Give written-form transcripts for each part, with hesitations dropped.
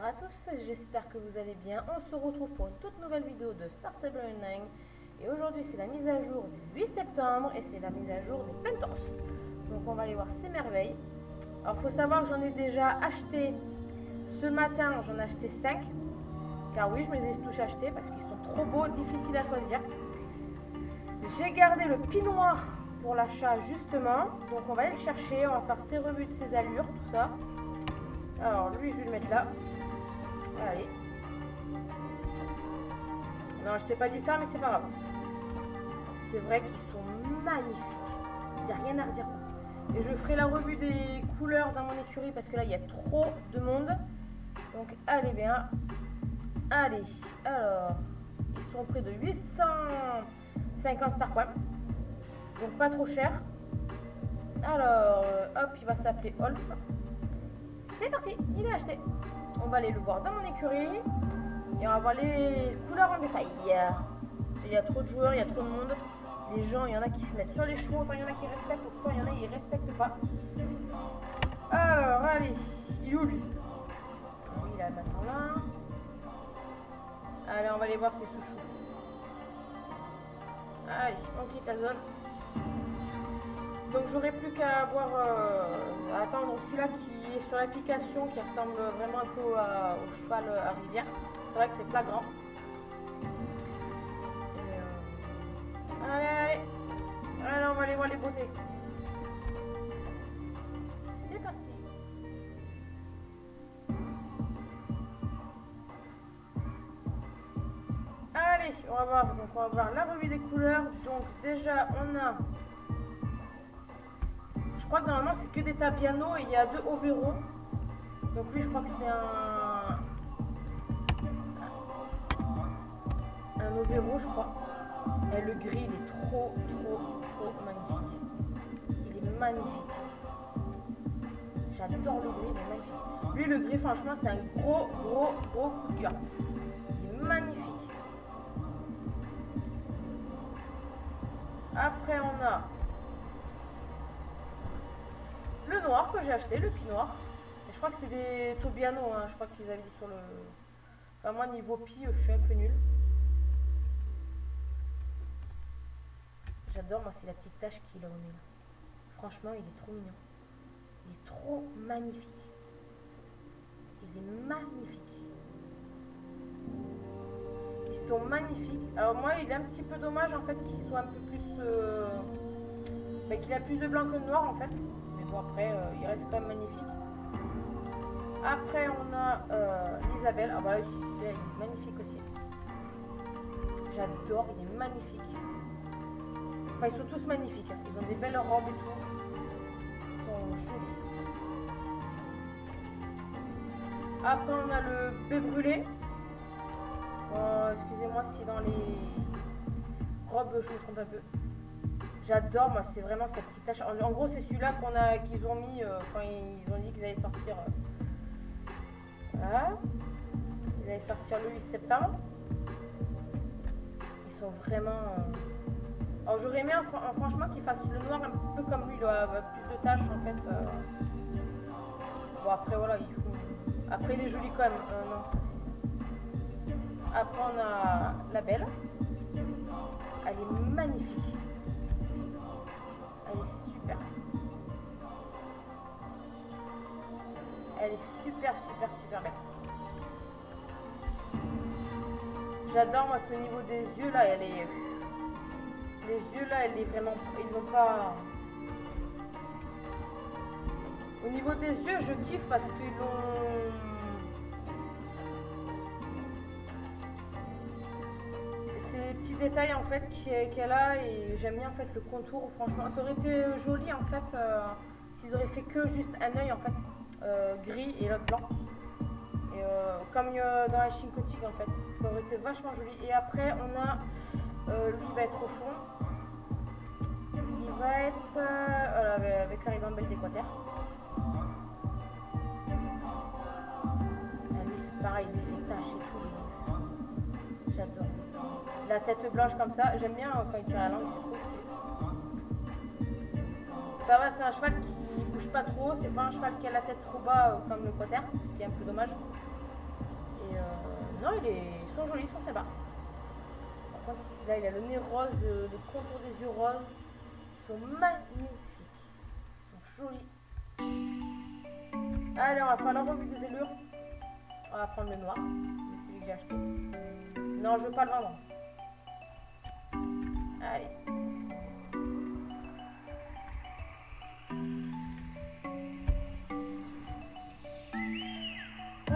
Bonjour à tous, j'espère que vous allez bien. On se retrouve pour une toute nouvelle vidéo de Startable Online. Et aujourd'hui c'est la mise à jour du 8 septembre et c'est la mise à jour des Pentors. Donc on va aller voir ces merveilles. Alors il faut savoir que j'en ai déjà acheté ce matin, j'en ai acheté 5. Car oui, je me les ai tous achetés parce qu'ils sont trop beaux, difficiles à choisir. J'ai gardé le pin noir pour l'achat justement. Donc on va aller le chercher, on va faire ses revues de ses allures, tout ça. Alors lui je vais le mettre là. Allez. Non, je t'ai pas dit ça, mais c'est pas grave. C'est vrai qu'ils sont magnifiques. Il n'y a rien à redire. Et je ferai la revue des couleurs dans mon écurie parce que là, il y a trop de monde. Donc, allez bien. Allez. Alors, ils sont au prix de 850 Starcoin. Donc, pas trop cher. Alors, hop, il va s'appeler Olf. C'est parti, il est acheté. On va aller le voir dans mon écurie. Et on va voir les couleurs en détail. Il y a trop de joueurs, il y a trop de monde. Les gens, il y en a qui se mettent sur les chevaux, autant il y en a qui respectent, autant il y en a qui ne respectent pas. Alors, allez, il est où lui? Oui, il est maintenant là. Allez, on va aller voir ses sous-choux. Allez, on quitte la zone. Donc j'aurai plus qu'à attendre celui-là qui est sur l'application, qui ressemble vraiment un peu au cheval à rivière. C'est vrai que c'est flagrant. Allez, on va aller voir les beautés. C'est parti. Allez, on va voir. Donc on va voir la revue des couleurs. Donc déjà on a. Je crois que normalement c'est que des Tabiano et il y a 2 Overo. Donc lui je crois que c'est un Overo je crois. Et le gris il est trop magnifique. Il est magnifique. J'adore le gris, il est magnifique. Lui le gris franchement c'est un gros coup de cœur. Il est magnifique. Après on a le noir que j'ai acheté, le pie noir. Et je crois que c'est des Tobiano, hein. Je crois qu'ils avaient dit sur le... Enfin moi niveau pie, je suis un peu nulle. J'adore, moi c'est la petite tache qu'il a au nez. Franchement, il est trop mignon. Il est trop magnifique. Il est magnifique. Ils sont magnifiques. Alors moi, il est un petit peu dommage en fait qu'il soit un peu plus... qu'il a plus de blanc que de noir en fait. Mais bon après, il reste quand même magnifique. Après, on a l'Isabelle. Ah bah là, il est magnifique aussi. J'adore, il est magnifique. Enfin, ils sont tous magnifiques. Hein. Ils ont des belles robes et tout. Ils sont jolis. Après, on a le B brûlé. Excusez-moi si dans les robes, je me trompe un peu. J'adore, moi, c'est vraiment cette petite tache. En gros, c'est celui-là qu'ils ont mis quand ils ont dit qu'ils allaient sortir. Voilà. Ils allaient sortir le 8 septembre. Ils sont vraiment... Alors j'aurais aimé franchement qu'il fasse le noir un peu comme lui, il a plus de taches en fait. Bon après voilà, il faut... Après il est joli quand même. Non, ça c'est... Après on a la belle. Elle est magnifique. Elle est super. Elle est super belle. J'adore moi ce niveau des yeux là, elle est... Les yeux là, elle est vraiment... Ils n'ont pas... Au niveau des yeux, je kiffe parce qu'ils ont... Ces petits détails en fait qu'elle a et j'aime bien en fait le contour. Franchement, ça aurait été joli en fait s'ils auraient fait que juste un œil en fait gris et l'autre blanc. Et comme dans la Chincotig en fait, ça aurait été vachement joli. Et après, on a... lui il va être au fond. Il va être avec la ribambelle d'Équateur. Lui c'est pareil, lui c'est taché et tout. J'adore. La tête blanche comme ça, j'aime bien quand il tire la langue, c'est trop stylé. Ça va, c'est un cheval qui bouge pas trop, c'est pas un cheval qui a la tête trop bas comme le Quater, ce qui est un peu dommage. Et non, ils sont jolis, ils sont sympas. Par contre, là, il a le nez rose, le contour des yeux roses. Ils sont magnifiques. Ils sont jolis. Allez, on va faire la revue des allures. On va prendre le noir. C'est celui que j'ai acheté. Non, je veux pas le vendre. Allez.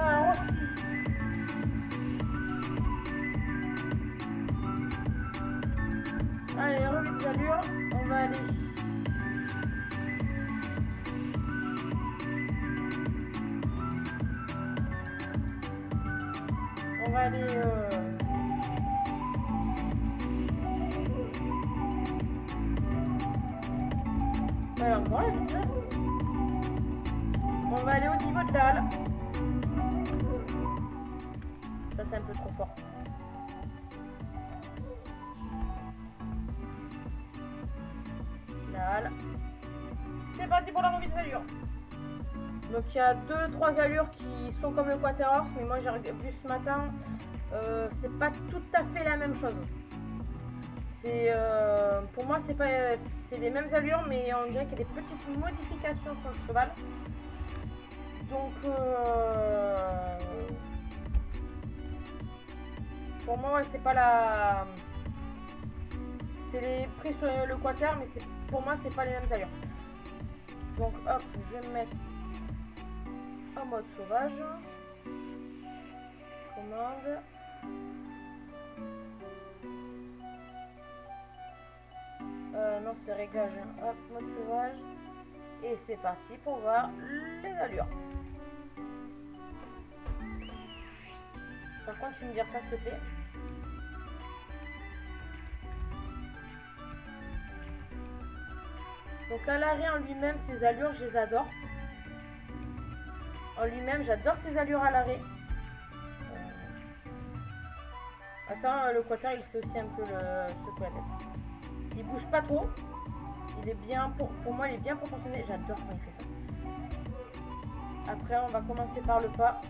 Ah, aussi. Allez, revue des allures. On va aller. On va aller. Voilà, encore là, on va aller au niveau de la halle. Ça, c'est un peu trop fort. La halle. C'est parti pour la revue des allures. Donc il y a 2-3 allures qui sont comme le Quaterhorse, mais moi j'ai vu ce matin, c'est pas tout à fait la même chose. C'est pour moi c'est les mêmes allures, mais on dirait qu'il y a des petites modifications sur le cheval. Donc pour moi ouais, c'est pas la, c'est les prix sur le Quater, mais pour moi c'est pas les mêmes allures. Donc hop, je vais me mettre en mode sauvage. Commande. Non, c'est réglage. Hop, mode sauvage. Et c'est parti pour voir les allures. Par contre, tu me dire ça, s'il te plaît. Donc à l'arrêt en lui-même, ses allures, je les adore. En lui-même, j'adore ses allures à l'arrêt. Ça, le Quater, il fait aussi un peu secouer la tête. Il bouge pas trop. Il est bien, pour moi, il est bien proportionné. J'adore quand il fait ça. Après, on va commencer par le pas.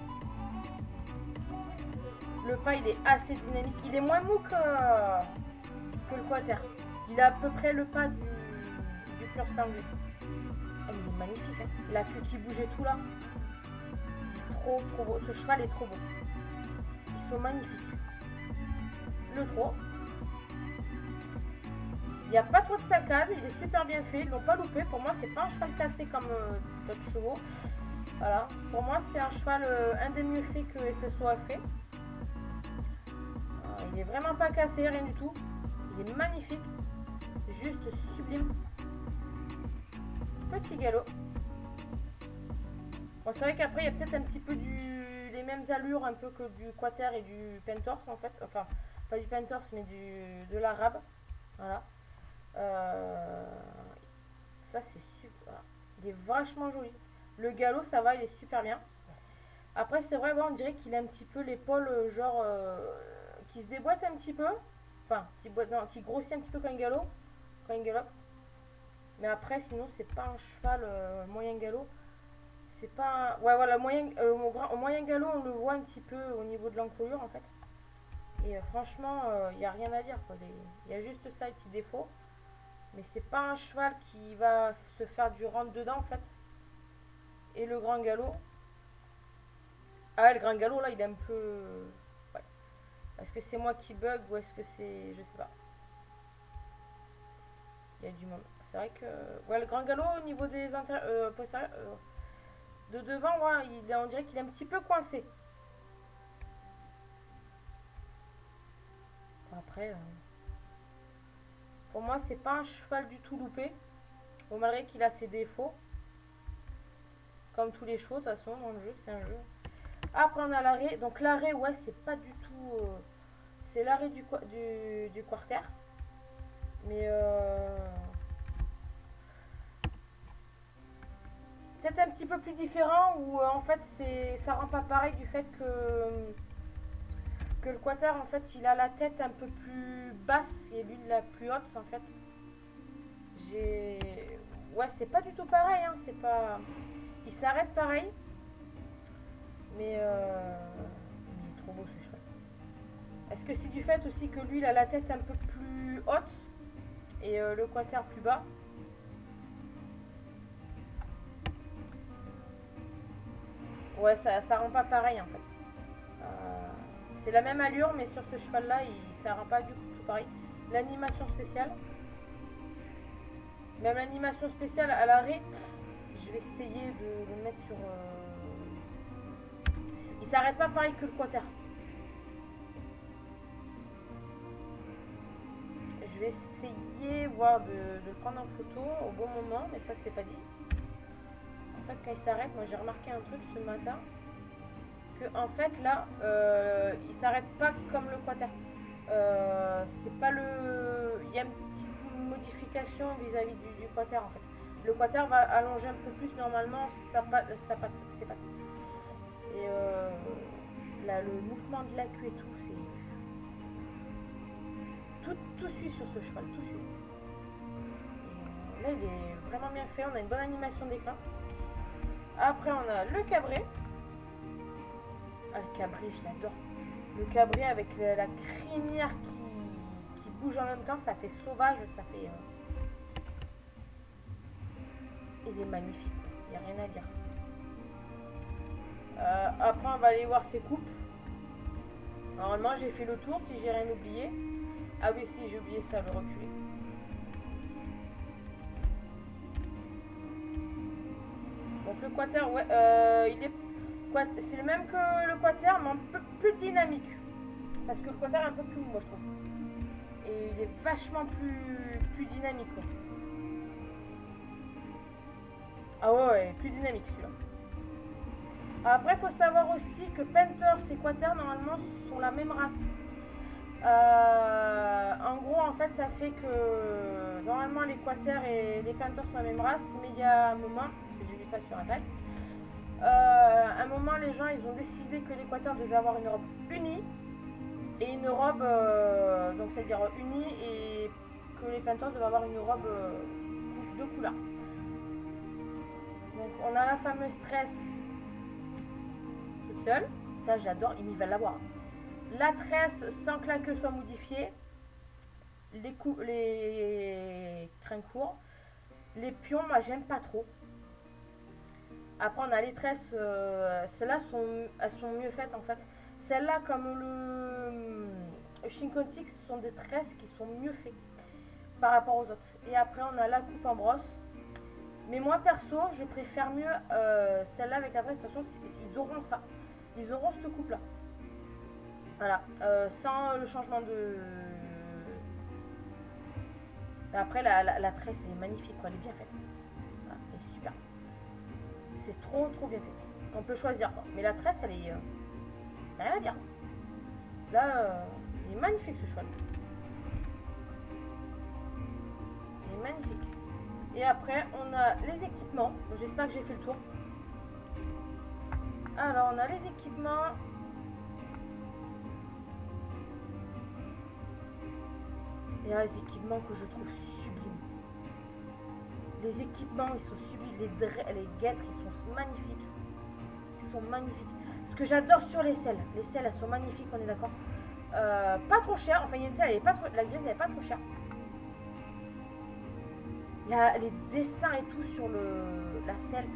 Le pas, il est assez dynamique. Il est moins mou que le Quater. Il a à peu près le pas du pur sanglé. Oh, il est magnifique. Hein. La queue qui bouge et tout là. Il est trop beau. Ce cheval est trop beau. Ils sont magnifiques. Le trot. Il n'y a pas trop de saccades, il est super bien fait, ils l'ont pas loupé. Pour moi, c'est pas un cheval cassé comme d'autres chevaux. Voilà, pour moi, c'est un cheval un des mieux faits que ce soit fait. Il est vraiment pas cassé, rien du tout. Il est magnifique, juste sublime. Petit galop. Bon, c'est vrai qu'après, il y a peut-être un petit peu les mêmes allures un peu que du Quater et du Pentorse en fait. Enfin, pas du Pentorse, mais de l'arabe. Voilà. Ça c'est super, il est vachement joli. Le galop ça va, il est super bien. Après c'est vrai, ouais, on dirait qu'il a un petit peu l'épaule genre qui se déboîte un petit peu, enfin qui grossit un petit peu quand il galope. Mais après sinon c'est pas un cheval moyen galop. C'est pas ouais voilà au moyen galop on le voit un petit peu au niveau de l'encolure en fait. Et franchement il n'y a rien à dire quoi. Il y a juste ça, les petits défauts. Mais c'est pas un cheval qui va se faire du rentre dedans en fait. Et le grand galop. Ah ouais, le grand galop là il est un peu. Ouais. Est-ce que c'est moi qui bug ou est-ce que c'est. Je sais pas. Il y a du monde. C'est vrai que. Ouais, le grand galop au niveau des postérieurs. De devant, ouais, on dirait qu'il est un petit peu coincé. Après. Pour moi, c'est pas un cheval du tout loupé. Bon, malgré qu'il a ses défauts. Comme tous les chevaux, de toute façon, dans le jeu, c'est un jeu. Après, on a l'arrêt. Donc, l'arrêt, ouais, c'est pas du tout. C'est l'arrêt du quarter. Mais. Peut-être un petit peu plus différent. Où, en fait, ça rend pas pareil du fait que le Quater, en fait, il a la tête un peu plus basse et lui la plus haute, en fait. Ouais, c'est pas du tout pareil, hein, c'est pas. Il s'arrête pareil. Mais il est que c'est du fait aussi que lui, il a la tête un peu plus haute et le quater plus bas. Ouais, ça rend pas pareil en fait. C'est la même allure, mais sur ce cheval-là, ça rend pas du tout pareil. L'animation spéciale. Même l'animation spéciale à l'arrêt, je vais essayer de le mettre sur... Il s'arrête pas pareil que le quater. Je vais essayer voir de le prendre en photo au bon moment, mais ça c'est pas dit. En fait, quand il s'arrête, moi j'ai remarqué un truc ce matin. Que en fait là, il s'arrête pas comme le quater. C'est pas le... Il y a une petite modification vis-à-vis du quater en fait. Le quater va allonger un peu plus normalement sa patte. Et là, le mouvement de la queue et tout, c'est... Tout suit sur ce cheval, tout suit. Et là, il est vraiment bien fait. On a une bonne animation d'écran. Après, on a le cabré. Ah, le cabré, je l'adore. Le cabré avec la crinière qui bouge en même temps, ça fait sauvage, ça fait... Il est magnifique, il n'y a rien à dire. Après, on va aller voir ses coupes. Normalement, j'ai fait le tour si j'ai rien oublié. Ah oui, si, j'ai oublié ça, le reculer. Donc le quater, ouais, il est... C'est le même que le quater, mais un peu plus dynamique. Parce que le quater est un peu plus mou, moi je trouve. Et il est vachement plus dynamique, quoi. Ah ouais, plus dynamique celui-là. Après, il faut savoir aussi que Panthers et Quater, normalement, sont la même race. En gros, en fait, ça fait que normalement, les Quater et les Panthers sont la même race. Mais il y a un moment, parce que j'ai vu ça sur Internet, un moment, les gens, ils ont décidé que les Quater devaient avoir une robe unie. Et une robe, donc c'est-à-dire unie, et que les Panthers devaient avoir une robe de couleur. Donc, on a la fameuse tresse toute seule. Ça, j'adore, ils veulent l'avoir. La tresse sans que la queue soit modifiée. Les crins courts. Les pions, moi, j'aime pas trop. Après, on a les tresses. Celles-là, elles sont mieux faites, en fait. Celles-là, comme le Shinkontik, ce sont des tresses qui sont mieux faites par rapport aux autres. Et après, on a la coupe en brosse. Mais moi, perso, je préfère mieux celle-là avec la tresse. De toute façon, ils auront ça. Ils auront cette coupe-là. Voilà. Sans le changement de... Après, la tresse, elle est magnifique, quoi. Elle est bien faite. Voilà, elle est super. C'est trop bien fait. On peut choisir, quoi. Mais la tresse, elle est... rien à dire. Là, il est magnifique, ce cheval. Il est magnifique. Et après, on a les équipements. J'espère que j'ai fait le tour. Alors, on a les équipements. Et là, les équipements que je trouve sublimes. Les équipements, ils sont sublimes. Les guêtres, ils sont magnifiques. Ils sont magnifiques. Ce que j'adore sur les selles. Les selles, elles sont magnifiques, on est d'accord. Pas trop cher. Enfin, il y a une selle, elle est pas trop... La grise, elle est pas trop chère. Les dessins et tout sur la selle,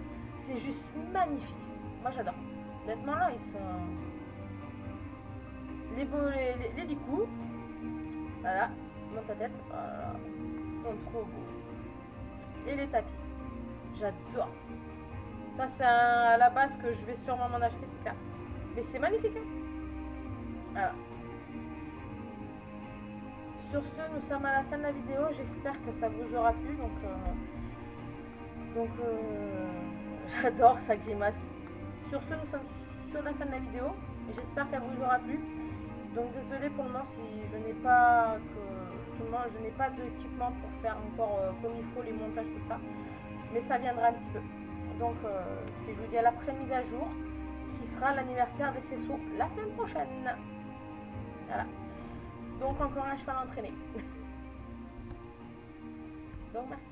c'est juste magnifique. Moi, j'adore. Honnêtement, là, ils sont... Les licous. Voilà. Monte ta tête. Voilà. Ils sont trop beaux. Et les tapis. J'adore. Ça, c'est à la base que je vais sûrement m'en acheter, c'est clair. Mais c'est magnifique. Hein, voilà. Sur ce, nous sommes à la fin de la vidéo. J'espère que ça vous aura plu. Donc j'adore sa grimace. Sur ce, nous sommes sur la fin de la vidéo. Et j'espère qu'elle vous aura plu. Donc désolé pour le moment si je n'ai pas je n'ai pas d'équipement pour faire encore comme il faut les montages, tout ça. Mais ça viendra un petit peu. Donc puis je vous dis à la prochaine mise à jour qui sera l'anniversaire des Césso la semaine prochaine. Voilà. Donc encore un cheval entraîné. Donc merci.